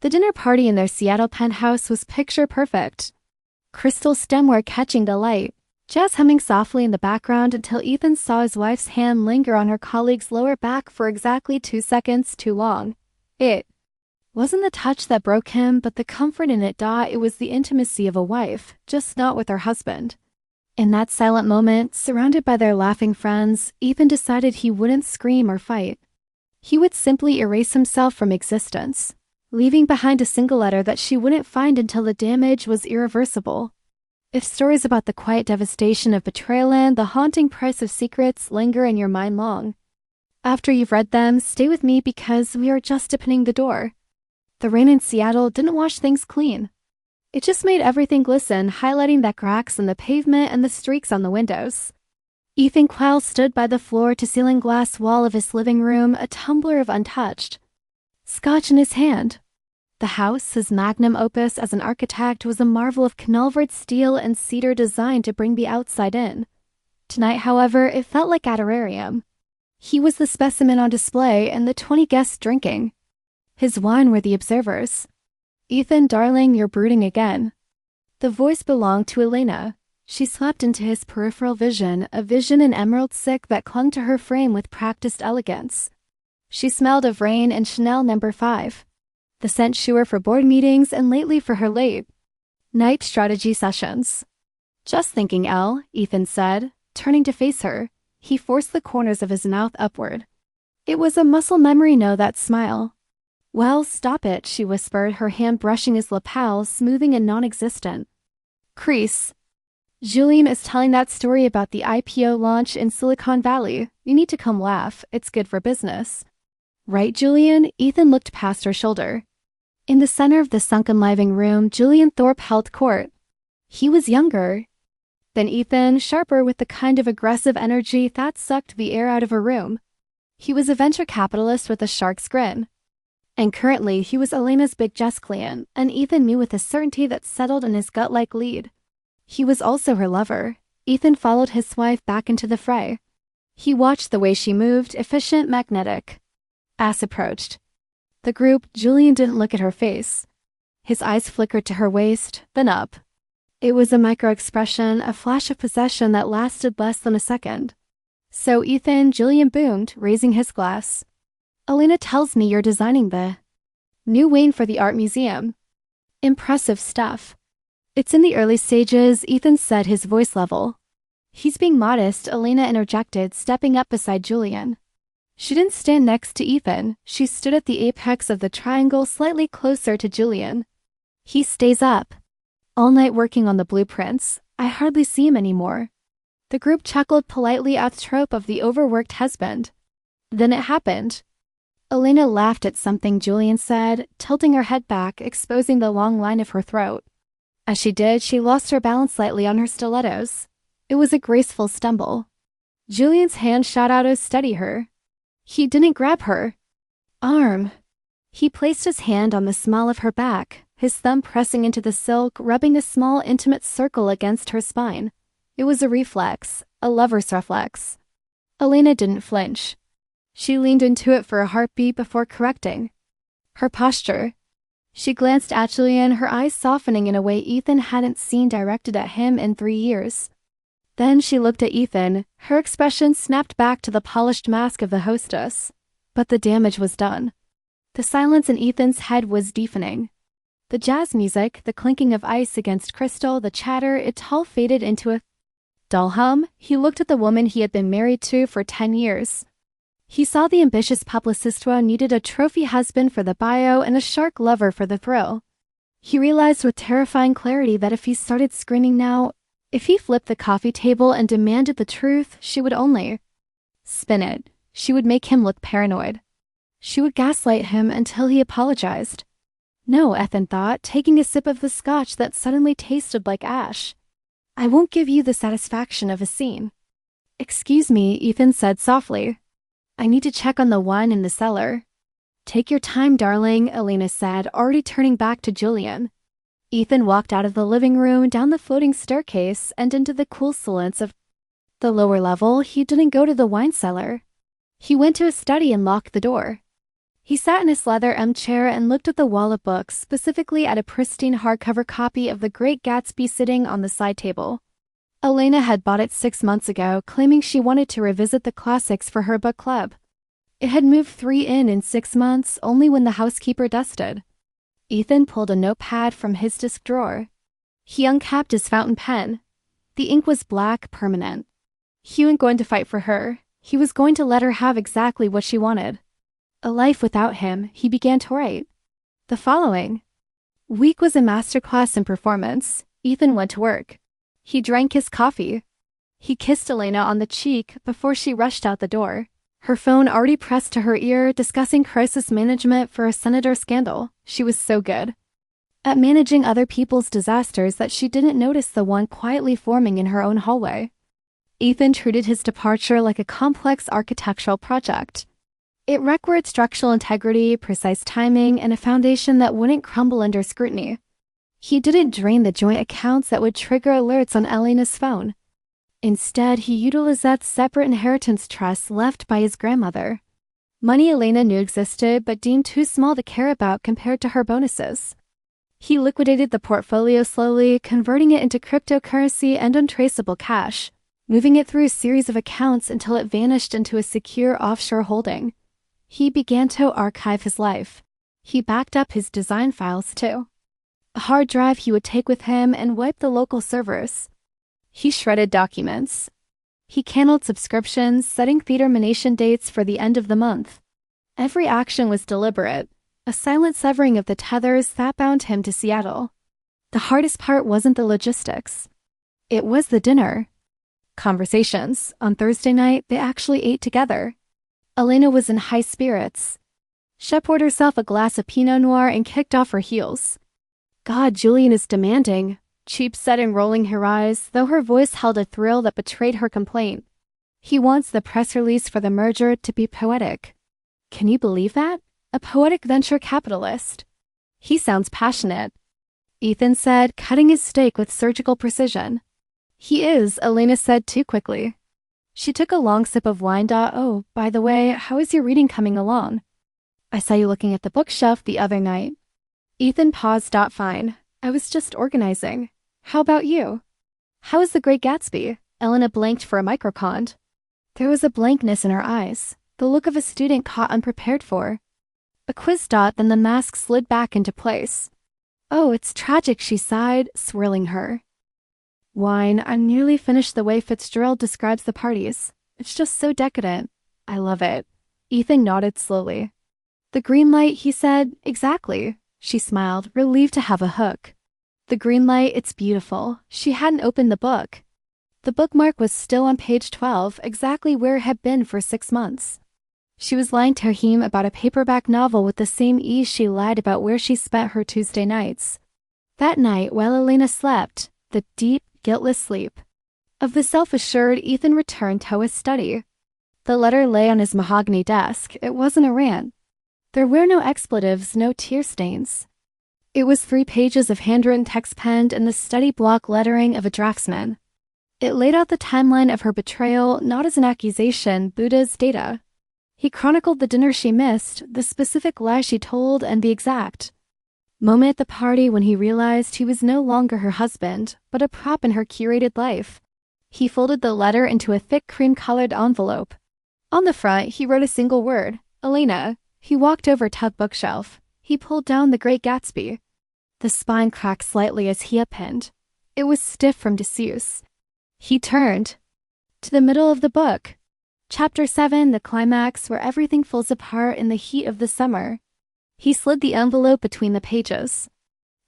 The dinner party in their Seattle penthouse was picture perfect. Crystal stemware catching the light, jazz humming softly in the background until Ethan saw his wife's hand linger on her colleague's lower back for exactly 2 seconds too long. It wasn't the touch that broke him, but the comfort in it. It was the intimacy of a wife, just not with her husband. In that silent moment, surrounded by their laughing friends, Ethan decided he wouldn't scream or fight. He would simply erase himself from existence, leaving behind a single letter that she wouldn't find until the damage was irreversible. If stories about the quiet devastation of betrayal and the haunting price of secrets linger in your mind long after you've read them, stay with me because we are just opening the door. The rain in Seattle didn't wash things clean. It just made everything glisten, highlighting the cracks in the pavement and the streaks on the windows. Ethan Quell stood by the floor-to-ceiling glass wall of his living room, a tumbler of untouched scotch in his hand. The house, his magnum opus as an architect, was a marvel of canalvered steel and cedar designed to bring the outside in. Tonight, however, it felt like a terrarium. He was the specimen on display and the 20 guests drinking. His wine were the observers. "Ethan, darling, you're brooding again." The voice belonged to Elena. She swept into his peripheral vision, a vision in emerald silk that clung to her frame with practiced elegance. She smelled of rain and Chanel No. 5. The scent she wore for board meetings and lately for her late night strategy sessions. "Just thinking, Elle," Ethan said, turning to face her. He forced the corners of his mouth upward. It was a muscle memory, that smile. "Well, stop it," she whispered, her hand brushing his lapel, smoothing a non-existent crease. "Julien is telling that story about the IPO launch in Silicon Valley. You need to come laugh. It's good for business." "Right, Julien?" Ethan looked past her shoulder. In the center of the sunken living room, Julien Thorpe held court. He was younger than Ethan, sharper with the kind of aggressive energy that sucked the air out of a room. He was a venture capitalist with a shark's grin. And currently, he was Elena's big jazz client, and Ethan knew with a certainty that settled in his gut-like lead. He was also her lover. Ethan followed his wife back into the fray. He watched the way she moved, efficient, magnetic. As approached the group, Julien didn't look at her face. His eyes flickered to her waist, then up. It was a micro-expression, a flash of possession that lasted less than a second. "So, Ethan," Julien boomed, raising his glass. "Elena tells me you're designing the new wing for the art museum." "Impressive stuff." "It's in the early stages," Ethan said, his voice level. "He's being modest," Elena interjected, stepping up beside Julien. She didn't stand next to Ethan. She stood at the apex of the triangle, slightly closer to Julien. "He stays up all night working on the blueprints. I hardly see him anymore." The group chuckled politely at the trope of the overworked husband. Then it happened. Elena laughed at something Julien said, tilting her head back, exposing the long line of her throat. As she did, she lost her balance slightly on her stilettos. It was a graceful stumble. Julien's hand shot out to steady her. He didn't grab her arm. He placed his hand on the small of her back, his thumb pressing into the silk, rubbing a small, intimate circle against her spine. It was a reflex, a lover's reflex. Elena didn't flinch. She leaned into it for a heartbeat before correcting her posture. She glanced at Julien, her eyes softening in a way Ethan hadn't seen directed at him in 3 years. Then she looked at Ethan, her expression snapped back to the polished mask of the hostess. But the damage was done. The silence in Ethan's head was deafening. The jazz music, the clinking of ice against crystal, the chatter, it all faded into a dull hum. He looked at the woman he had been married to for 10 years. He saw the ambitious publicista needed a trophy husband for the bio and a shark lover for the thrill. He realized with terrifying clarity that if he started screaming now, if he flipped the coffee table and demanded the truth, she would only spin it. She would make him look paranoid. She would gaslight him until he apologized. "No," Ethan thought, taking a sip of the scotch that suddenly tasted like ash. "I won't give you the satisfaction of a scene." "Excuse me," Ethan said softly. "I need to check on the wine in the cellar." "Take your time, darling," Elena said, already turning back to Julien. Ethan walked out of the living room, down the floating staircase, and into the cool silence of the lower level. He didn't go to the wine cellar. He went to his study and locked the door. He sat in his leather armchair and looked at the wall of books, specifically at a pristine hardcover copy of The Great Gatsby sitting on the side table. Elena had bought it 6 months ago, claiming she wanted to revisit the classics for her book club. It had moved 3 in 6 months, only when the housekeeper dusted. Ethan pulled a notepad from his desk drawer. He uncapped his fountain pen. The ink was black, permanent. He wasn't going to fight for her. He was going to let her have exactly what she wanted. A life without him, he began to write. The following week was a masterclass in performance. Ethan went to work. He drank his coffee. He kissed Elena on the cheek before she rushed out the door. Her phone already pressed to her ear, discussing crisis management for a senator scandal. She was so good at managing other people's disasters that she didn't notice the one quietly forming in her own hallway. Ethan treated his departure like a complex architectural project. It required structural integrity, precise timing, and a foundation that wouldn't crumble under scrutiny. He didn't drain the joint accounts that would trigger alerts on Elena's phone. Instead, he utilized that separate inheritance trust left by his grandmother. Money Elena knew existed but deemed too small to care about compared to her bonuses. He liquidated the portfolio slowly, converting it into cryptocurrency and untraceable cash, moving it through a series of accounts until it vanished into a secure offshore holding. He began to archive his life. He backed up his design files too. A hard drive he would take with him and wipe the local servers. He shredded documents. He canceled subscriptions, setting termination dates for the end of the month. Every action was deliberate, a silent severing of the tethers that bound him to Seattle. The hardest part wasn't the logistics. It was the dinner. Conversations. On Thursday night, they actually ate together. Elena was in high spirits. She poured herself a glass of Pinot Noir and kicked off her heels. God, Julian is demanding, Cheap said in rolling her eyes, though her voice held a thrill that betrayed her complaint. He wants the press release for the merger to be poetic. Can you believe that? A poetic venture capitalist. He sounds passionate, Ethan said, cutting his steak with surgical precision. He is, Elena said too quickly. She took a long sip of wine. Oh, by the way, how is your reading coming along? I saw you looking at the bookshelf the other night. Ethan paused. Fine. I was just organizing. How about you? How is The Great Gatsby? Elena blinked for a microcond. There was a blankness in her eyes, the look of a student caught unprepared for. A quiz. Then the mask slid back into place. Oh, it's tragic, she sighed, swirling her wine. I'm nearly finished the way Fitzgerald describes the parties. It's just so decadent. I love it. Ethan nodded slowly. The green light, he said. Exactly. She smiled, relieved to have a hook. The green light, it's beautiful. She hadn't opened the book. The bookmark was still on page 12, exactly where it had been for 6 months. She was lying to him about a paperback novel with the same ease she lied about where she spent her Tuesday nights. That night, while Elena slept, the deep, guiltless sleep of the self-assured, Ethan returned to his study. The letter lay on his mahogany desk. It wasn't a rant. There were no expletives, no tear stains. It was 3 pages of handwritten text penned in the study block lettering of a draftsman. It laid out the timeline of her betrayal, not as an accusation, but as data. He chronicled the dinner she missed, the specific lie she told, and the exact moment at the party when he realized he was no longer her husband, but a prop in her curated life. He folded the letter into a thick cream-colored envelope. On the front, he wrote a single word, Elena. He walked over to the bookshelf. He pulled down The Great Gatsby. The spine cracked slightly as he opened. It was stiff from disuse. He turned to the middle of the book. Chapter 7, the climax, where everything falls apart in the heat of the summer. He slid the envelope between the pages.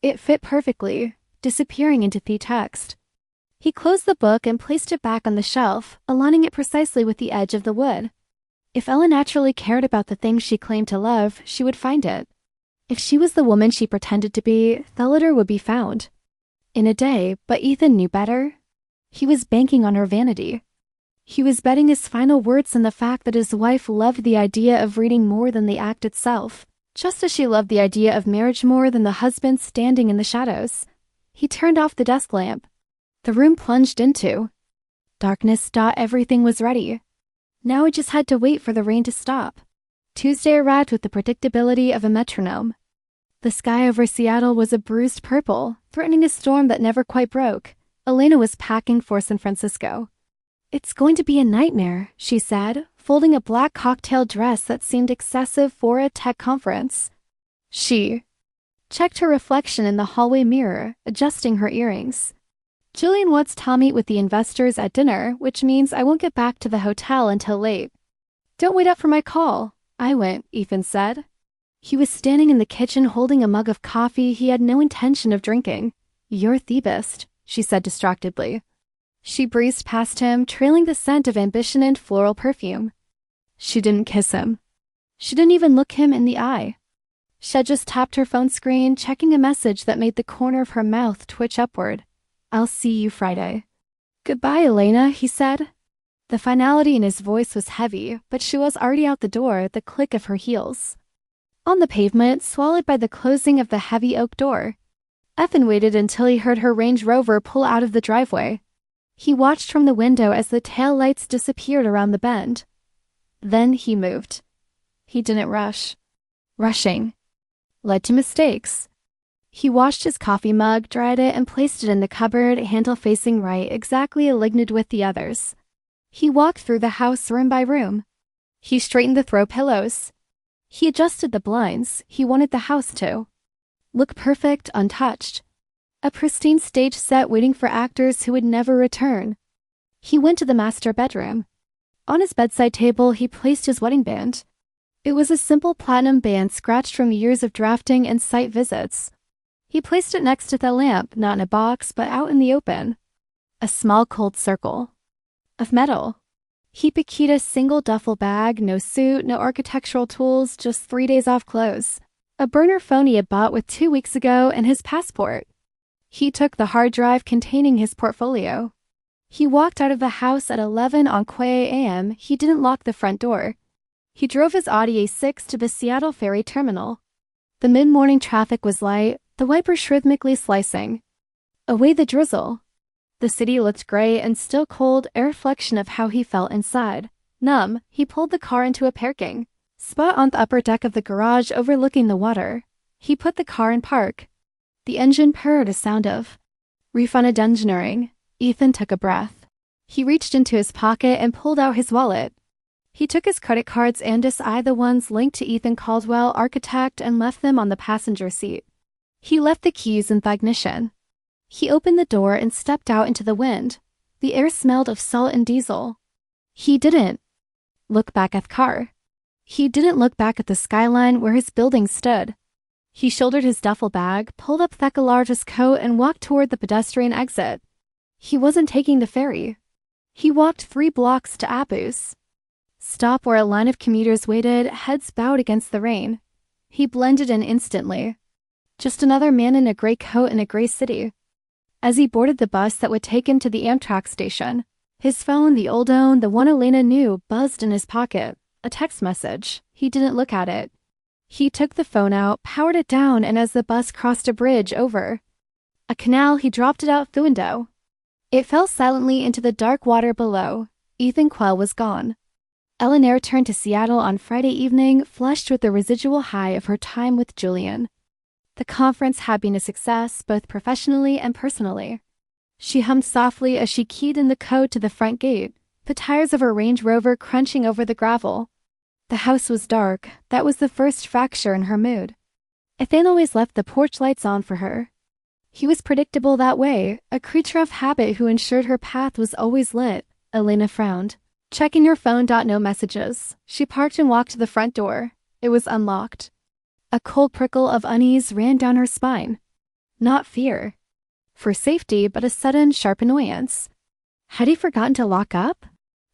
It fit perfectly, disappearing into the text. He closed the book and placed it back on the shelf, aligning it precisely with the edge of the wood. If Ella naturally cared about the things she claimed to love, she would find it. If she was the woman she pretended to be, the letter would be found. In a day, but Ethan knew better. He was banking on her vanity. He was betting his final words on the fact that his wife loved the idea of reading more than the act itself, just as she loved the idea of marriage more than the husband standing in the shadows. He turned off the desk lamp. The room plunged into darkness. Everything was ready. Now he just had to wait for the rain to stop. Tuesday arrived with the predictability of a metronome. The sky over Seattle was a bruised purple, threatening a storm that never quite broke. Elena was packing for San Francisco. "It's going to be a nightmare," she said, folding a black cocktail dress that seemed excessive for a tech conference. She checked her reflection in the hallway mirror, adjusting her earrings. "Julian wants to meet with the investors at dinner, which means I won't get back to the hotel until late." "Don't wait up for my call." "I went," Ethan said. He was standing in the kitchen holding a mug of coffee he had no intention of drinking. "You're Thebist," she said distractedly. She breezed past him, trailing the scent of ambition and floral perfume. She didn't kiss him. She didn't even look him in the eye. She had just tapped her phone screen, checking a message that made the corner of her mouth twitch upward. "I'll see you Friday." "Goodbye, Elena," he said. The finality in his voice was heavy, but she was already out the door, the click of her heels. On the pavement, swallowed by the closing of the heavy oak door. Ethan waited until he heard her Range Rover pull out of the driveway. He watched from the window as the taillights disappeared around the bend. Then he moved. He didn't rush. Rushing led to mistakes. He washed his coffee mug, dried it, and placed it in the cupboard, handle facing right, exactly aligned with the others. He walked through the house room by room. He straightened the throw pillows. He adjusted the blinds. He wanted the house to look perfect, untouched. A pristine stage set waiting for actors who would never return. He went to the master bedroom. On his bedside table, he placed his wedding band. It was a simple platinum band scratched from years of drafting and site visits. He placed it next to the lamp, not in a box, but out in the open. A small cold circle of metal. He picked a single duffel bag, no suit, no architectural tools, just 3 days off clothes. A burner phone he had bought with 2 weeks ago and his passport. He took the hard drive containing his portfolio. He walked out of the house at 11 on Quay a.m. He didn't lock the front door. He drove his Audi A6 to the Seattle ferry terminal. The mid-morning traffic was light, the wipers rhythmically slicing away the drizzle. The city looked gray and still cold, a reflection of how he felt inside. Numb, he pulled the car into a parking spot on the upper deck of the garage overlooking the water. He put the car in park. The engine purred a sound of refunded engineering. Ethan took a breath. He reached into his pocket and pulled out his wallet. He took his credit cards and eyed the ones linked to Ethan Caldwell, architect, and left them on the passenger seat. He left the keys in the ignition. He opened the door and stepped out into the wind. The air smelled of salt and diesel. He didn't look back at the car. He didn't look back at the skyline where his building stood. He shouldered his duffel bag, pulled up Thekkelarge's coat, and walked toward the pedestrian exit. He wasn't taking the ferry. He walked 3 blocks to Abu's stop where a line of commuters waited, heads bowed against the rain. He blended in instantly. Just another man in a gray coat in a gray city. As he boarded the bus that would take him to the Amtrak station, his phone, the old one, the one Elena knew, buzzed in his pocket. A text message. He didn't look at it. He took the phone out, powered it down, and as the bus crossed a bridge over a canal, he dropped it out the window. It fell silently into the dark water below. Ethan Quell was gone. Eleanor returned to Seattle on Friday evening, flushed with the residual high of her time with Julian. The conference had been a success, both professionally and personally. She hummed softly as she keyed in the code to the front gate, the tires of her Range Rover crunching over the gravel. The house was dark. That was the first fracture in her mood. Ethan always left the porch lights on for her. He was predictable that way, a creature of habit who ensured her path was always lit. Elena frowned. Checking her phone. No messages. She parked and walked to the front door. It was unlocked. A cold prickle of unease ran down her spine. Not fear for safety, but a sudden, sharp annoyance. Had he forgotten to lock up?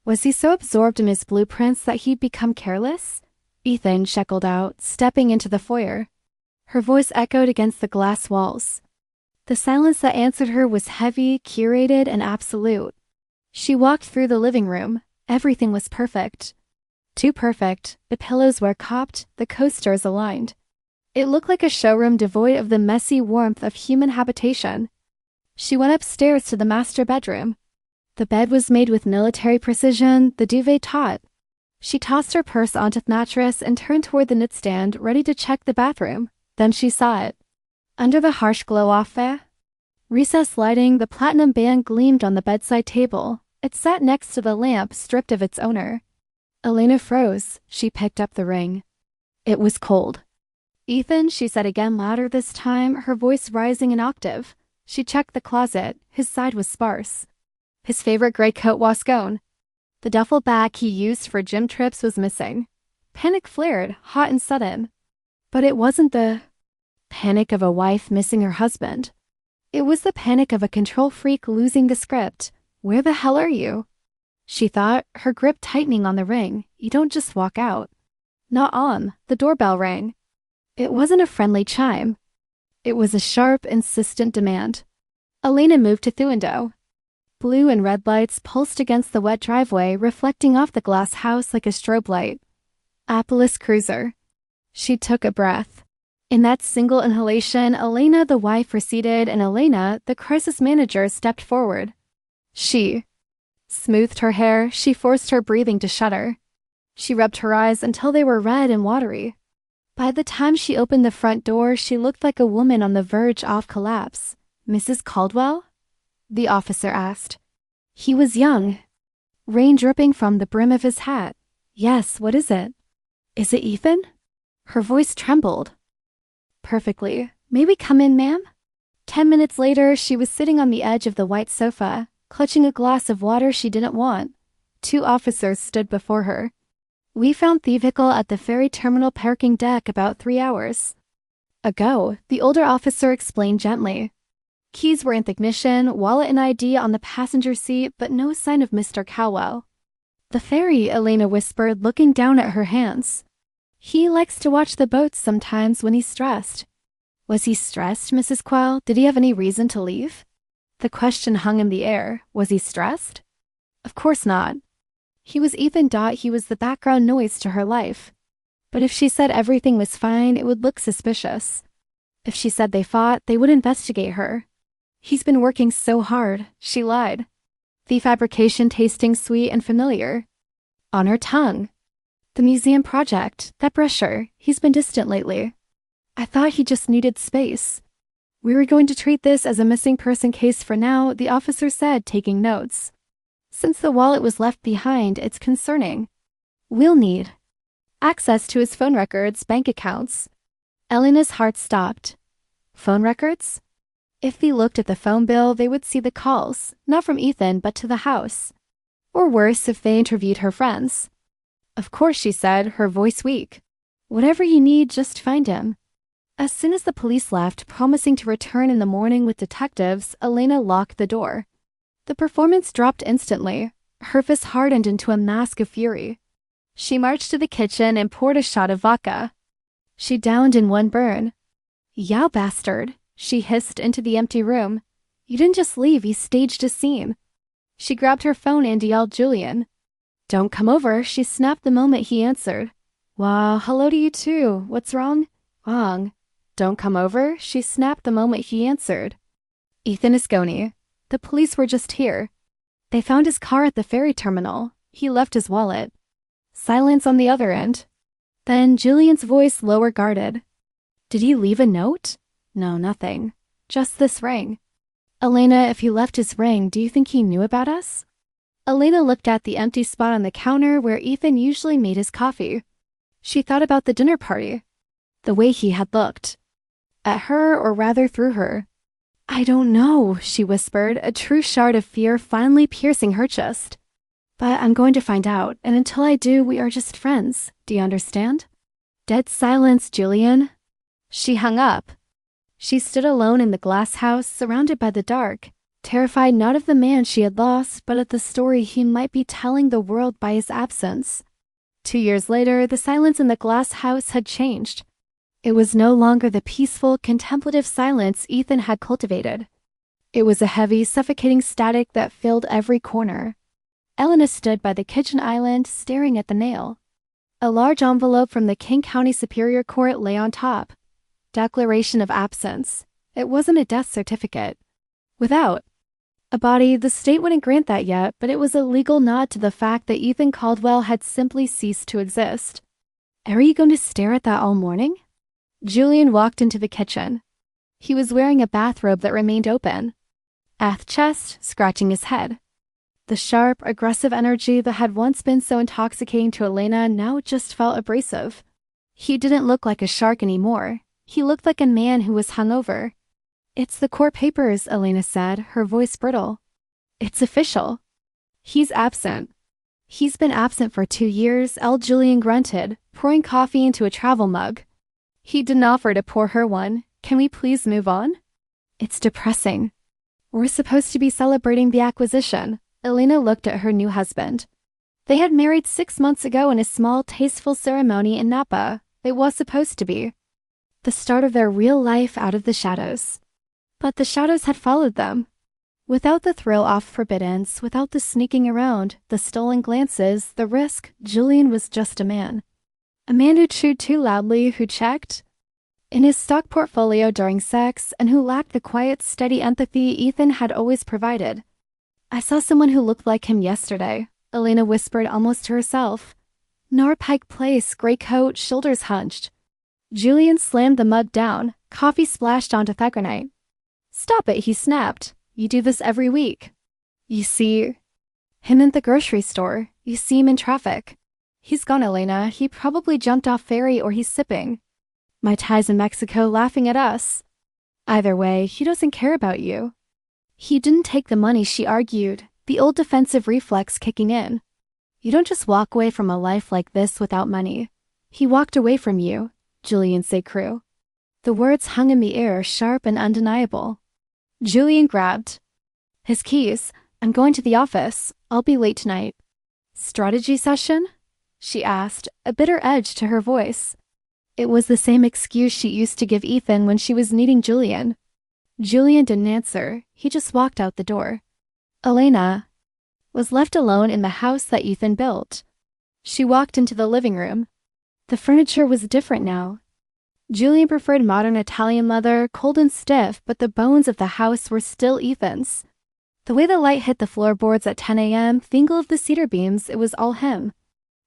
Was he so absorbed in his blueprints that he'd become careless? Ethan sheckled out, stepping into the foyer. Her voice echoed against the glass walls. The silence that answered her was heavy, curated, and absolute. She walked through the living room. Everything was perfect. Too perfect. The pillows were cupped, the coasters aligned. It looked like a showroom devoid of the messy warmth of human habitation. She went upstairs to the master bedroom. The bed was made with military precision, the duvet taut. She tossed her purse onto the mattress and turned toward the nightstand, ready to check the bathroom. Then she saw it. Under the harsh glow-off recessed lighting, the platinum band gleamed on the bedside table. It sat next to the lamp, stripped of its owner. Elena froze. She picked up the ring. It was cold. Ethan, she said again, louder this time, her voice rising an octave. She checked the closet. His side was sparse. His favorite gray coat was gone. The duffel bag he used for gym trips was missing. Panic flared, hot and sudden. But it wasn't the panic of a wife missing her husband. It was the panic of a control freak losing the script. Where the hell are you? She thought, her grip tightening on the ring. You don't just walk out. Not on. The doorbell rang. It wasn't a friendly chime. It was a sharp, insistent demand. Elena moved to the window. Blue and red lights pulsed against the wet driveway, reflecting off the glass house like a strobe light. Apple's cruiser. She took a breath. In that single inhalation, Elena, the wife, receded, and Elena, the crisis manager, stepped forward. She smoothed her hair. She forced her breathing to shudder. She rubbed her eyes until they were red and watery. By the time she opened the front door, she looked like a woman on the verge of collapse. Mrs. Caldwell? The officer asked. He was young. Rain dripping from the brim of his hat. Yes, what is it? Is it Ethan? Her voice trembled. Perfectly. May we come in, ma'am? 10 minutes later, she was sitting on the edge of the white sofa, clutching a glass of water she didn't want. 2 officers stood before her. We found the vehicle at the ferry terminal parking deck about 3 hours ago, the older officer explained gently. Keys were in the ignition, wallet and ID on the passenger seat, but no sign of Mr. Caldwell. The ferry, Elena whispered, looking down at her hands. He likes to watch the boats sometimes when he's stressed. Was he stressed, Mrs. Quell? Did he have any reason to leave? The question hung in the air. Was he stressed? Of course not. He was Ethan. He was the background noise to her life. But if she said everything was fine, it would look suspicious. If she said they fought, they would investigate her. He's been working so hard, she lied. The fabrication tasting sweet and familiar. On her tongue. The museum project, that brusher, he's been distant lately. I thought he just needed space. We were going to treat this as a missing person case for now, the officer said, taking notes. Since the wallet was left behind, it's concerning. We'll need access to his phone records, bank accounts. Elena's heart stopped. Phone records? If they looked at the phone bill, they would see the calls, not from Ethan, but to the house. Or worse, if they interviewed her friends. Of course, she said, her voice weak. Whatever you need, just find him. As soon as the police left, promising to return in the morning with detectives, Elena locked the door. The performance dropped instantly. Her face hardened into a mask of fury. She marched to the kitchen and poured a shot of vodka. She downed in one burn. "Yow, bastard," she hissed into the empty room. "You didn't just leave, you staged a scene." She grabbed her phone and yelled Julian. "Don't come over," she snapped the moment he answered. "Wow, hello to you too. What's wrong?" "Wrong." "Don't come over," she snapped the moment he answered. Ethan Asconi. The police were just here. They found his car at the ferry terminal. He left his wallet. Silence on the other end. Then Julian's voice lower guarded. "Did he leave a note?" "No, nothing. Just this ring." "Elena, if he left his ring, do you think he knew about us?" Elena looked at the empty spot on the counter where Ethan usually made his coffee. She thought about the dinner party. The way he had looked. At her, or rather through her. "I don't know," she whispered, a true shard of fear finally piercing her chest. "But I'm going to find out, and until I do, we are just friends. Do you understand?" Dead silence, Julian. She hung up. She stood alone in the glass house, surrounded by the dark, terrified not of the man she had lost, but of the story he might be telling the world by his absence. 2 years later, the silence in the glass house had changed. It was no longer the peaceful, contemplative silence Ethan had cultivated. It was a heavy, suffocating static that filled every corner. Elena stood by the kitchen island, staring at the nail. A large envelope from the King County Superior Court lay on top. Declaration of absence. It wasn't a death certificate. Without A body, the state wouldn't grant that yet, but it was a legal nod to the fact that Ethan Caldwell had simply ceased to exist. Are you going to stare at that all morning? Julian walked into the kitchen. He was wearing a bathrobe that remained open. Ath chest, scratching his head. The sharp, aggressive energy that had once been so intoxicating to Elena now just felt abrasive. He didn't look like a shark anymore. He looked like a man who was hungover. It's the court papers, Elena said, her voice brittle. It's official. He's absent. He's been absent for 2 years, Julian grunted, pouring coffee into a travel mug. He didn't offer to pour her one. Can we please move on? It's depressing. We're supposed to be celebrating the acquisition. Elena looked at her new husband. They had married 6 months ago in a small, tasteful ceremony in Napa. It was supposed to be the start of their real life out of the shadows. But the shadows had followed them. Without the thrill off forbiddance, without the sneaking around, the stolen glances, the risk, Julian was just a man. A man who chewed too loudly, who checked in his stock portfolio during sex, and who lacked the quiet, steady empathy Ethan had always provided. I saw someone who looked like him yesterday, Elena whispered almost to herself. Norpike Place, gray coat, shoulders hunched. Julian slammed the mug down. Coffee splashed onto Thecronite. Stop it, he snapped. You do this every week. You see him in the grocery store. You see him in traffic. He's gone, Elena. He probably jumped off ferry or he's sipping. My ties in Mexico laughing at us. Either way, he doesn't care about you. He didn't take the money, she argued, the old defensive reflex kicking in. You don't just walk away from a life like this without money. He walked away from you, Julian said crew. The words hung in the air, sharp and undeniable. Julian grabbed his keys. I'm going to the office. I'll be late tonight. Strategy session? She asked, a bitter edge to her voice. It was the same excuse she used to give Ethan when she was needing Julian. Julian didn't answer. He just walked out the door. Elena was left alone in the house that Ethan built. She walked into the living room. The furniture was different now. Julian preferred modern Italian leather, cold and stiff, but the bones of the house were still Ethan's. The way the light hit the floorboards at 10 a.m., the angle of the cedar beams, it was all him.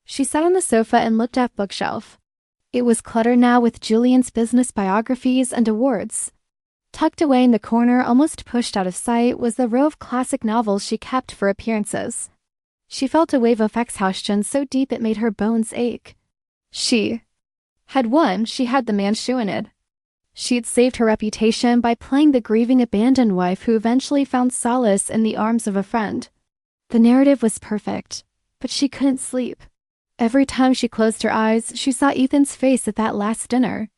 She sat on the sofa and looked at bookshelf. It was cluttered now with Julian's business biographies and awards. Tucked away in the corner, almost pushed out of sight, was the row of classic novels she kept for appearances. She felt a wave of exhaustion so deep it made her bones ache. She had won. She had the man shuaned. She'd saved her reputation by playing the grieving abandoned wife who eventually found solace in the arms of a friend. The narrative was perfect, but she couldn't sleep. Every time she closed her eyes, she saw Ethan's face at that last dinner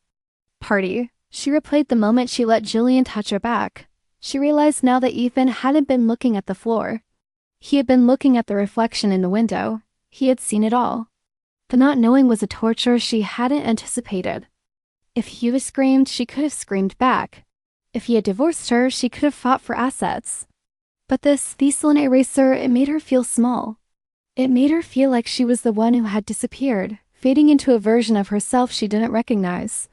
party. She replayed the moment she let Julian touch her back. She realized now that Ethan hadn't been looking at the floor. He had been looking at the reflection in the window. He had seen it all. The not knowing was a torture she hadn't anticipated. If he was screamed, she could have screamed back. If he had divorced her, she could have fought for assets. But this Thesalon eraser, it made her feel small. It made her feel like she was the one who had disappeared, fading into a version of herself she didn't recognize.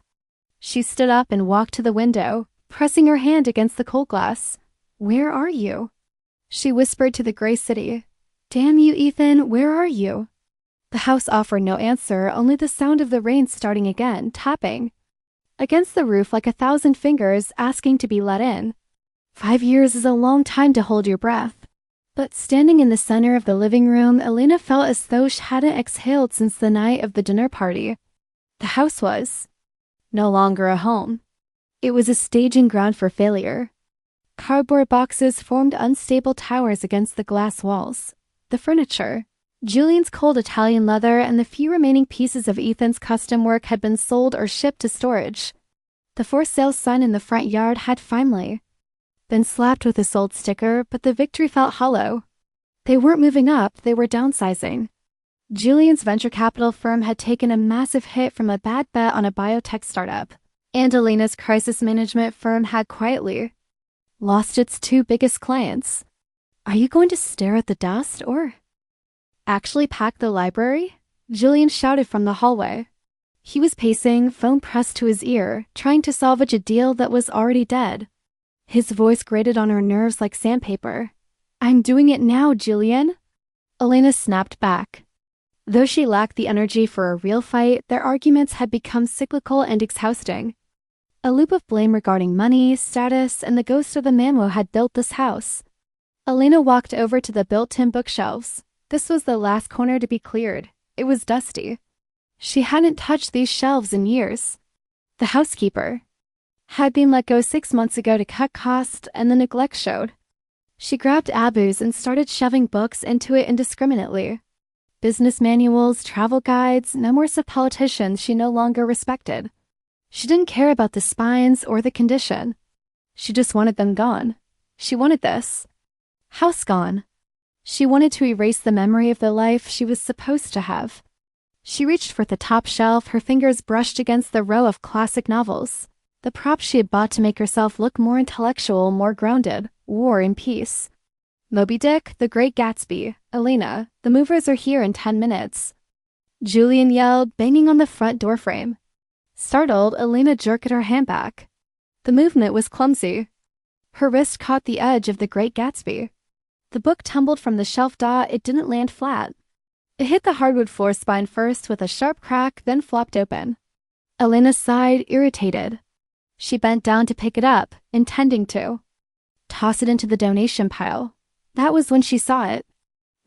She stood up and walked to the window, pressing her hand against the cold glass. Where are you? She whispered to the gray city. Damn you, Ethan, where are you? The house offered no answer, only the sound of the rain starting again, tapping against the roof like 1,000 fingers asking to be let in. 5 years is a long time to hold your breath. But standing in the center of the living room, Elena felt as though she hadn't exhaled since the night of the dinner party. The house was no longer a home. It was a staging ground for failure. Cardboard boxes formed unstable towers against the glass walls. The furniture, Julian's cold Italian leather, and the few remaining pieces of Ethan's custom work had been sold or shipped to storage. The for sale sign in the front yard had finally been slapped with a sold sticker, but the victory felt hollow. They weren't moving up, they were downsizing. Julian's venture capital firm had taken a massive hit from a bad bet on a biotech startup, and Elena's crisis management firm had quietly lost its 2 biggest clients. Are you going to stare at the dust or actually pack the library? Julian shouted from the hallway. He was pacing, phone pressed to his ear, trying to salvage a deal that was already dead. His voice grated on her nerves like sandpaper. I'm doing it now, Julian. Elena snapped back. Though she lacked the energy for a real fight, their arguments had become cyclical and exhausting. A loop of blame regarding money, status, and the ghost of the man who had built this house. Elena walked over to the built-in bookshelves. This was the last corner to be cleared. It was dusty. She hadn't touched these shelves in years. The housekeeper had been let go 6 months ago to cut costs, and the neglect showed. She grabbed Abu's and started shoving books into it indiscriminately. Business manuals, travel guides, memoirs of politicians she no longer respected. She didn't care about the spines or the condition. She just wanted them gone. She wanted this house gone. She wanted to erase the memory of the life she was supposed to have. She reached for the top shelf, her fingers brushed against the row of classic novels. The props she had bought to make herself look more intellectual, more grounded, War and Peace. Moby Dick, The Great Gatsby, Elena, the movers are here in 10 minutes. Julian yelled, banging on the front door frame. Startled, Elena jerked at her hand back. The movement was clumsy. Her wrist caught the edge of The Great Gatsby. The book tumbled from the shelf. It didn't land flat. It hit the hardwood floor spine first with a sharp crack, then flopped open. Elena sighed, irritated. She bent down to pick it up, intending to toss it into the donation pile. That was when she saw it.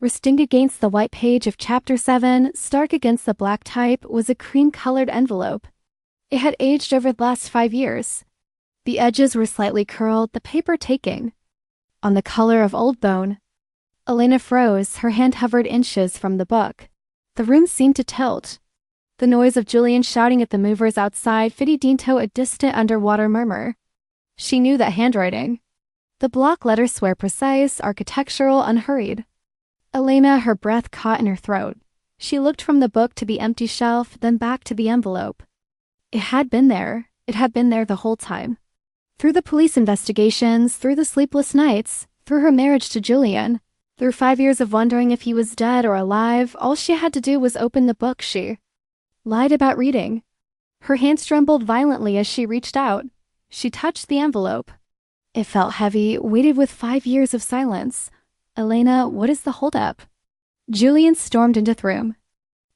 Resting against the white page of Chapter 7, stark against the black type, was a cream-colored envelope. It had aged over the last 5 years. The edges were slightly curled, the paper taking on the color of old bone. Elena froze, her hand hovered inches from the book. The room seemed to tilt. The noise of Julian shouting at the movers outside fitted into a distant underwater murmur. She knew that handwriting. The block letters were precise, architectural, unhurried. Elena, her breath caught in her throat. She looked from the book to the empty shelf, then back to the envelope. It had been there. It had been there the whole time. Through the police investigations, through the sleepless nights, through her marriage to Julian, through 5 years of wondering if he was dead or alive, all she had to do was open the book she lied about reading. Her hands trembled violently as she reached out. She touched the envelope. It felt heavy, weighted with 5 years of silence. Elena, what is the holdup? Julian stormed into the room.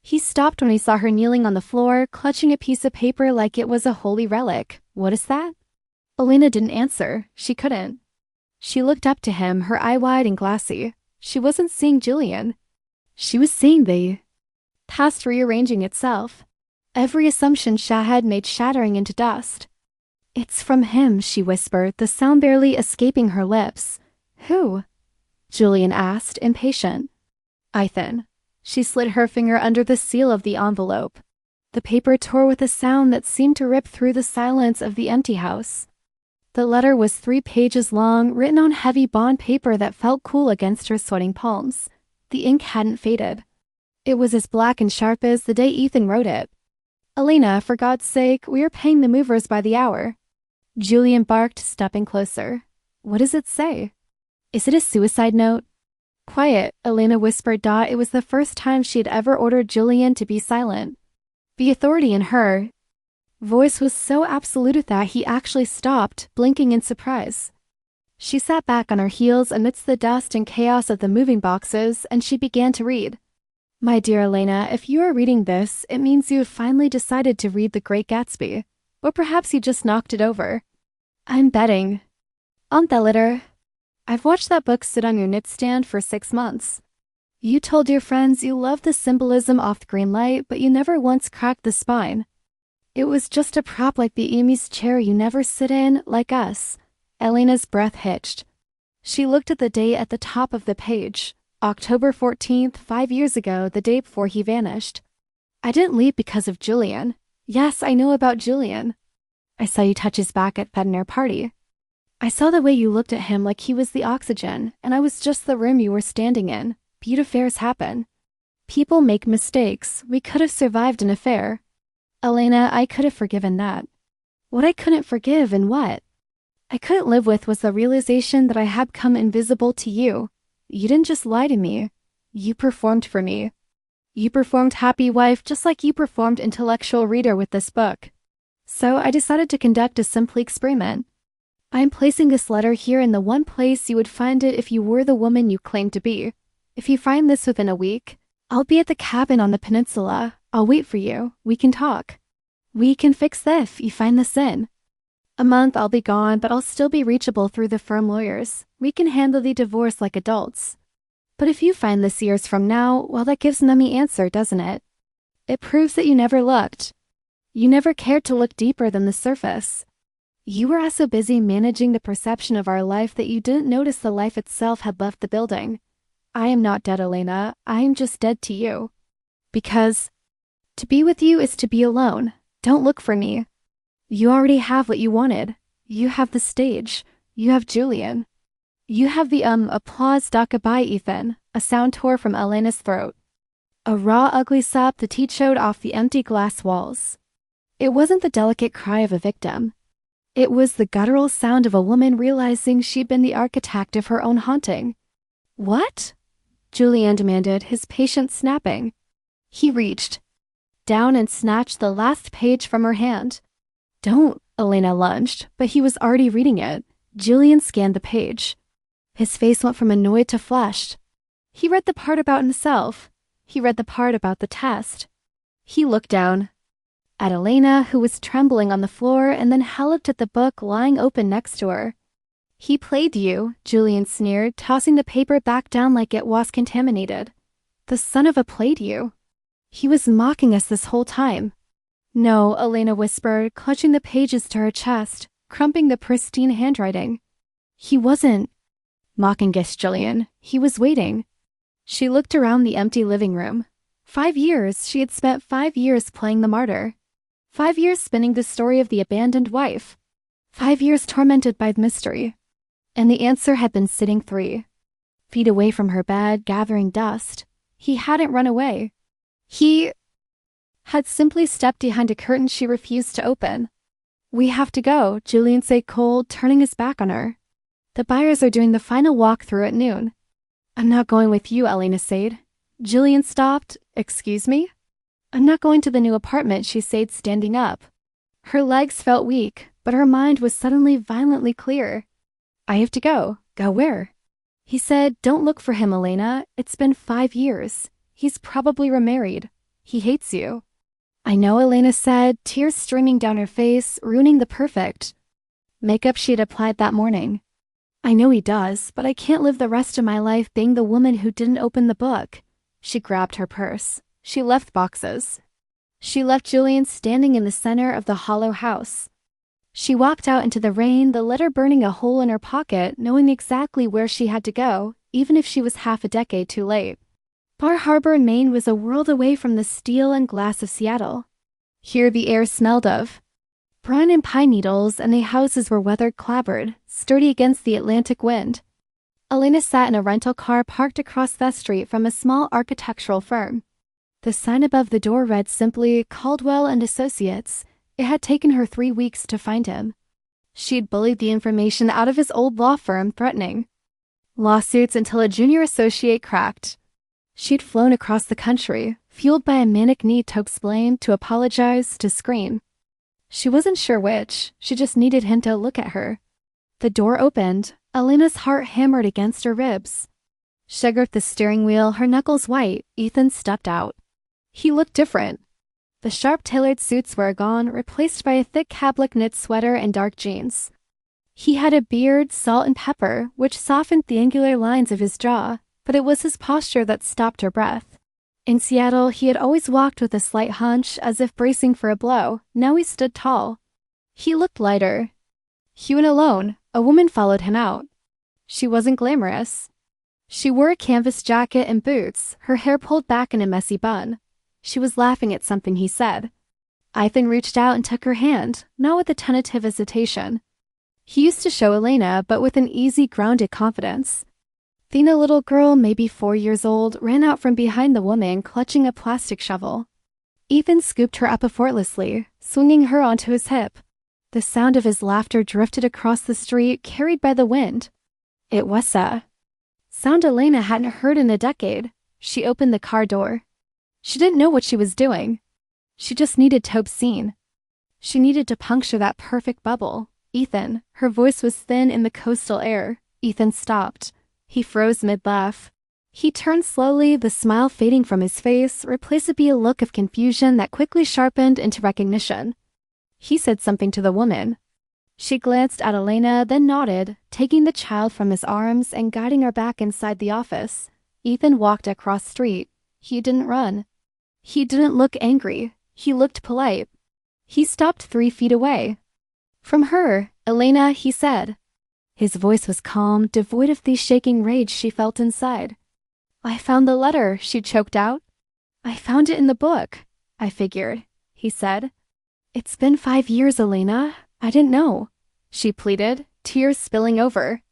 He stopped when he saw her kneeling on the floor, clutching a piece of paper like it was a holy relic. What is that? Elena didn't answer. She couldn't. She looked up to him, her eye wide and glassy. She wasn't seeing Julian. She was seeing the past rearranging itself. Every assumption Shah had made shattering into dust. It's from him, she whispered, the sound barely escaping her lips. Who? Julian asked, impatient. Ethan. She slid her finger under the seal of the envelope. The paper tore with a sound that seemed to rip through the silence of the empty house. The letter was 3 pages long, written on heavy bond paper that felt cool against her sweating palms. The ink hadn't faded. It was as black and sharp as the day Ethan wrote it. Elena, for God's sake, we are paying the movers by the hour. Julian barked, stepping closer. What does it say? Is it a suicide note? Quiet, Elena whispered. It was the first time she had ever ordered Julian to be silent. The authority in her voice was so absolute that he actually stopped, blinking in surprise. She sat back on her heels amidst the dust and chaos of the moving boxes, and she began to read. My dear Elena, if you are reading this, it means you have finally decided to read The Great Gatsby. Or perhaps you just knocked it over. I'm betting on that letter. I've watched that book sit on your nightstand for 6 months. You told your friends you loved the symbolism off the green light, but you never once cracked the spine. It was just a prop like the Amy's chair you never sit in, like us. Elena's breath hitched. She looked at the date at the top of the page. October 14th, 5 years ago, the day before he vanished. I didn't leave because of Julian. Yes, I know about Julian. I saw you touch his back at Fedner party. I saw the way you looked at him like he was the oxygen, and I was just the room you were standing in. Beaut affairs happen. People make mistakes. We could have survived an affair. Elena, I could have forgiven that. What I couldn't forgive and what I couldn't live with was the realization that I had become invisible to you. You didn't just lie to me. You performed for me. You performed happy wife just like you performed intellectual reader with this book. So I decided to conduct a simple experiment. I'm placing this letter here in the one place you would find it if you were the woman you claim to be. If you find this within a week, I'll be at the cabin on the peninsula. I'll wait for you. We can talk. We can fix this if you find this in. A month I'll be gone, but I'll still be reachable through the firm lawyers. We can handle the divorce like adults. But if you find this years from now, well, that gives an answer, doesn't it? It proves that you never looked. You never cared to look deeper than the surface. You were so busy managing the perception of our life that you didn't notice the life itself had left the building. I am not dead, Elena. I am just dead to you. Because to be with you is to be alone. Don't look for me. You already have what you wanted. You have the stage. You have Julian. You have the applause. Goodbye, Ethan. A sound tore from Elena's throat. A raw, ugly sob that echoed off the empty glass walls. It wasn't the delicate cry of a victim. It was the guttural sound of a woman realizing she'd been the architect of her own haunting. What? Julian demanded, his patience snapping. He reached down and snatched the last page from her hand. Don't, Elena lunged, but he was already reading it. Julian scanned the page. His face went from annoyed to flushed. He read the part about himself. He read the part about the test. He looked down at Elena, who was trembling on the floor, and then looked at the book lying open next to her. He played you, Julian sneered, tossing the paper back down like it was contaminated. The son of a played you. He was mocking us this whole time. No, Elena whispered, clutching the pages to her chest, crumping the pristine handwriting. He wasn't mocking us, Julian. He was waiting. She looked around the empty living room. 5 years, she had spent 5 years playing the martyr. 5 years spinning the story of the abandoned wife. 5 years tormented by mystery. And the answer had been sitting 3 feet away from her bed, gathering dust. He hadn't run away. He had simply stepped behind a curtain she refused to open. We have to go, Julian said cold, turning his back on her. The buyers are doing the final walkthrough at noon. I'm not going with you, Elena said. Julian stopped. Excuse me? I'm not going to the new apartment, she said, standing up. Her legs felt weak, but her mind was suddenly violently clear. I have to go. Go where? He said, don't look for him, Elena. It's been 5 years. He's probably remarried. He hates you. I know, Elena said, tears streaming down her face, ruining the perfect makeup she'd applied that morning. I know he does, but I can't live the rest of my life being the woman who didn't open the book. She grabbed her purse. She left boxes. She left Julian standing in the center of the hollow house. She walked out into the rain, the letter burning a hole in her pocket, knowing exactly where she had to go, even if she was half a decade too late. Bar Harbor, Maine was a world away from the steel and glass of Seattle. Here the air smelled of brine and pine needles, and the houses were weathered clapboard, sturdy against the Atlantic wind. Elena sat in a rental car parked across the street from a small architectural firm. The sign above the door read simply, Caldwell and Associates. It had taken her 3 weeks to find him. She'd bullied the information out of his old law firm, threatening lawsuits until a junior associate cracked. She'd flown across the country, fueled by a manic need to explain, to apologize, to scream. She wasn't sure which. She just needed him to look at her. The door opened. Elena's heart hammered against her ribs. She gripped the steering wheel, her knuckles white. Ethan stepped out. He looked different. The sharp tailored suits were gone, replaced by a thick Kablik knit sweater and dark jeans. He had a beard, salt and pepper, which softened the angular lines of his jaw, but it was his posture that stopped her breath. In Seattle, he had always walked with a slight hunch, as if bracing for a blow. Now he stood tall. He looked lighter. He went alone. A woman followed him out. She wasn't glamorous. She wore a canvas jacket and boots, her hair pulled back in a messy bun. She was laughing at something he said. Ethan reached out and took her hand, not with a tentative hesitation. He used to show Elena, but with an easy, grounded confidence. Then a little girl, maybe 4 years old, ran out from behind the woman, clutching a plastic shovel. Ethan scooped her up effortlessly, swinging her onto his hip. The sound of his laughter drifted across the street, carried by the wind. It was a sound Elena hadn't heard in a decade. She opened the car door. She didn't know what she was doing. She just needed to be seen. She needed to puncture that perfect bubble. Ethan. Her voice was thin in the coastal air. Ethan stopped. He froze mid-laugh. He turned slowly, the smile fading from his face, replaced by a look of confusion that quickly sharpened into recognition. He said something to the woman. She glanced at Elena, then nodded, taking the child from his arms and guiding her back inside the office. Ethan walked across the street. He didn't run. He didn't look angry. He looked polite. He stopped 3 feet away. From her, Elena, he said. His voice was calm, devoid of the shaking rage she felt inside. I found the letter, she choked out. I found it in the book, I figured, he said. It's been 5 years, Elena. I didn't know, she pleaded, tears spilling over.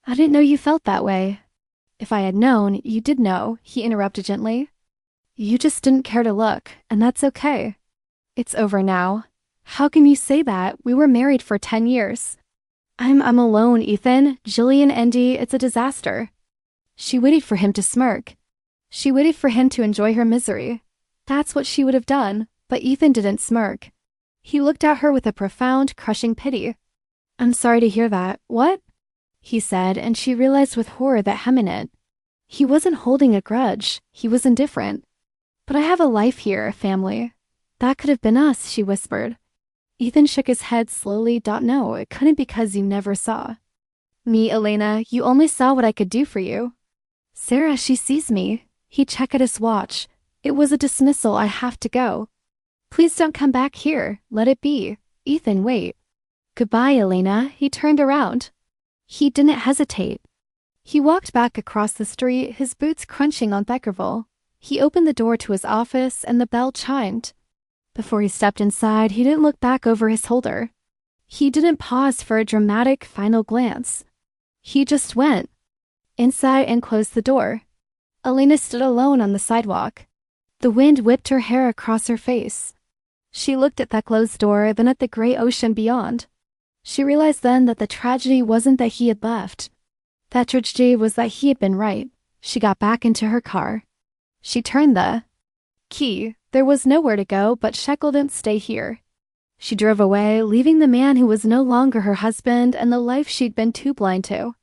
I didn't know you felt that way. If I had known, you did know, he interrupted gently. You just didn't care to look, and that's okay. It's over now. How can you say that? We were married for 10 years. I'm alone, Ethan. Jillian, Andy, it's a disaster. She waited for him to smirk. She waited for him to enjoy her misery. That's what she would have done, but Ethan didn't smirk. He looked at her with a profound, crushing pity. I'm sorry to hear that. What? He said, and she realized with horror that hem in it. He wasn't holding a grudge. He was indifferent. But I have a life here, a family. That could have been us, she whispered. Ethan shook his head slowly. No, it couldn't because you never saw. Me, Elena, you only saw what I could do for you. Sarah, she sees me. He checked at his watch. It was a dismissal. I have to go. Please don't come back here. Let it be. Ethan, wait. Goodbye, Elena. He turned around. He didn't hesitate. He walked back across the street, his boots crunching on Theckerville. He opened the door to his office and the bell chimed. Before he stepped inside, he didn't look back over his shoulder. He didn't pause for a dramatic final glance. He just went inside and closed the door. Elena stood alone on the sidewalk. The wind whipped her hair across her face. She looked at that closed door, then at the gray ocean beyond. She realized then that the tragedy wasn't that he had left. That tragedy was that he had been right. She got back into her car. She turned the key. There was nowhere to go, but Shekel didn't stay here. She drove away, leaving the man who was no longer her husband and the life she'd been too blind to.